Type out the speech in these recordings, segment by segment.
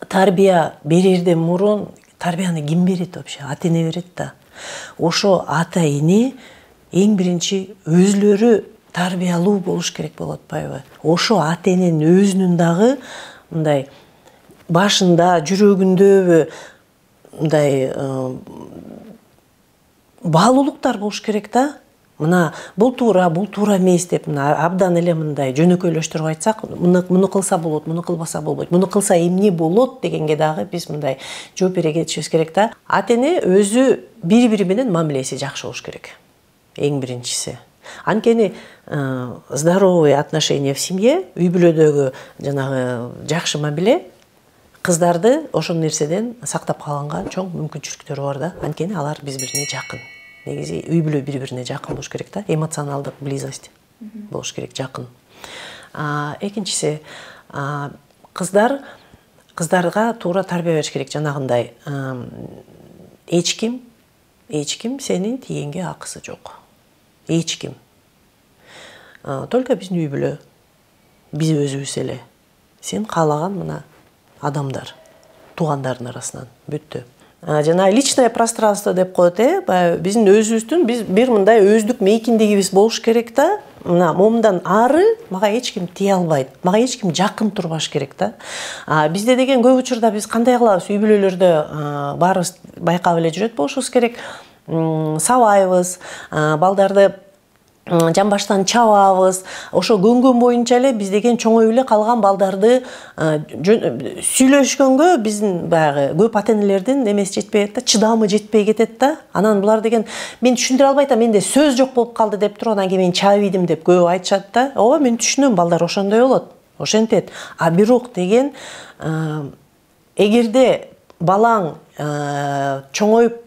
тарбия берерден мурун тарбияны ким берет вообще? Ата-эне берет да. Ошо ата-эне эң биринчи өзлөрү тарбиялуу болуш керек болуп атпайбы? Ошо ата-эненин өзүнүн дагы мындай башында, жүрөгүндөбү мындай баалуулуктар болуш керек да. Мына бул туура эмес деп мына абдан эле мындай жөнөкөйлөштүрүп айтсак, муну кылса болот, муну кылбаса болбойт. Муну кылса эмне болот дегенге дагы биз мындай жооп бере кетишибиз керек да. Ата-эне өзү бири-бири менен мамилеси жакшы болуш керек. Эң биринчиси. Анткени здоровый отношения в семье, үй бүлөдөгү жанагы жакшы мамиле кыздарды ошол нерседен сактап калганга чоң мүмкүнчүлүктөрү бар да. Анткени алар бири-бирине жакын. Негизи үй бүлө бири-бирине жакын болуш керек да. Эмоционалдык близость болуш керек, жакын. Экинчиси, кыздарга туура тарбия бериш керек. Жанагындай эч ким сенин тигенге акысы жок. Эч ким. Только биздин үй бүлө, биз өзүбүз эле. Сен каалаган мына адамдар, туугандардын арасынан бүттү. Жана личное пространство деп коет, биздин өзүбүздүн бир мындай өздүк мейкиндигибиз болуш керек да. Мына момундан ары мага эч ким тие албайт, мага эч ким жакын турбаш керек да. Бизде деген көп учурда биз кандай кылабыз? Үй бүлөлөрдө баарыбыз байкап эле жүрөт болушубуз керек. Сабайбыз, балдарды жамбаштан чабабыз. Ошо көнгөн боюнча эле биз деген чоңоюп эле калган балдарды сүйлөшкөнгө биздин баягы көп ата-энелердин эмеси жетпей кетет да, чыдамы жетпей кетет да. Анан булар деген мен түшүндүрө албай атам, менде сөз жок болуп калды деп туруп, анан кийин мен чаап ийдим деп көп айтышат да. Ооба, мен түшүнөм, балдар ошондой болот. Ошентет. Бирок деген эгерде балаң чоңоюп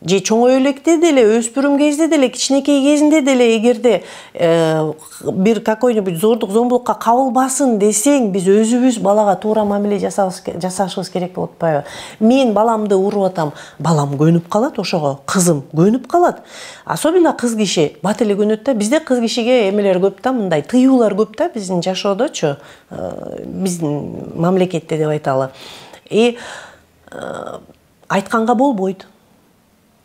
же чоңой электе деле, өспүрүм кезде деле, кичинекей кезинде деле эгерде бир какой-нибудь зордук, зомбулукка кабылбасын десең, биз өзүбүз балага туура мамиле жасашыбыз керек болуп атпайбы? Мен баламды уруп атам, балам көнүп калат ошого, кызым көнүп калат. Особенно кыз киши бат эле көнөт да. Бизде кыз кишиге эмелер көп да, мындай тыюулар көп да биздин жашоодочу, биздин мамлекетте деп айталы. Айтканга болбойт.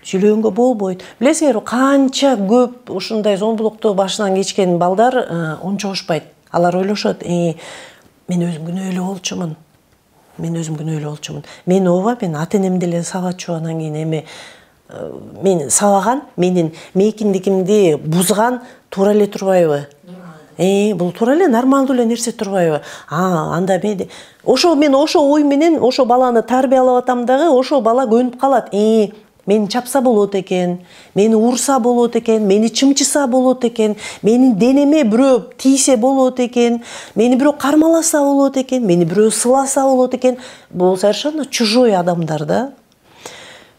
Сүйлөгөнгө болбойт. Билесиңерби, канча көп ушундай зомбулукту башынан кечкен балдар ончогушпайт. Алар ойлошот, мен өзүм күнөөлүү болчумун. Мен ооба, мен ата-энемди эле сабачу, анан кийин эми мен сабаган, менин мейкиндигимди бузган туура эле турбайбы? Бул туура эле нормалдуу эле нерсе турбайбы? Анда мен ошо ой менен ошо баланы тарбиялап атам дагы, ошо бала көнүп калат. Мени чапса болот экен, мени урса болот экен, мени чымчыса болот экен, менин денеме бирөө тийсе болот экен, мени бирөө кармаласа болот экен, мени бирөө сыласа болот экен. Бул совершенно чужой адамдар да.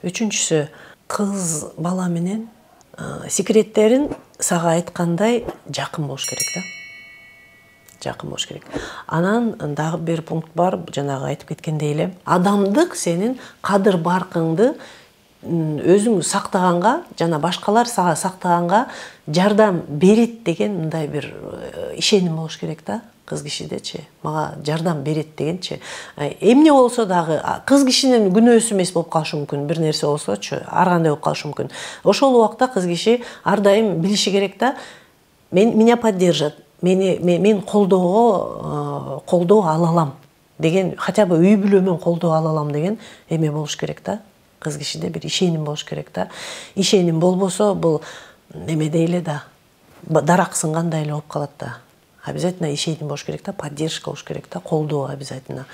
Үчүнчүсү, кыз бала менен секреттерин сага айткандай жакын болуш керек да. Жакын болуш керек. Анан дагы бир пункт бар, жанагы айтып кеткендей эле, адамдык сенин кадыр баркыңды өзүң сактаганга, жана башкалар сага сактаганга жардам берет деген мындай бир ишеним болуш керек да. Кыз кишидечи, мага жардам берет дегенчи. Эмне болсо дагы кыз кишинин күнөөсү эмес болуп калышы мүмкүн, бир нерсе болсочу, ар кандай болуп калышы мүмкүн. Ошол убакта кыз киши ар дайым билиши керек да. Меня поддержат, мен колдоо ала алам деген, хотя бы үй бүлөмөн колдоо ала алам деген эме болуш керек да. Кыз кишиде бир ишеним болуш керек да. Ишеним болбосо бул эмедей эле да, дарак сынгандай эле болуп калат да. Обязательно ишеним болуш керек да, поддержка болуш керек да, колдоо обязательно.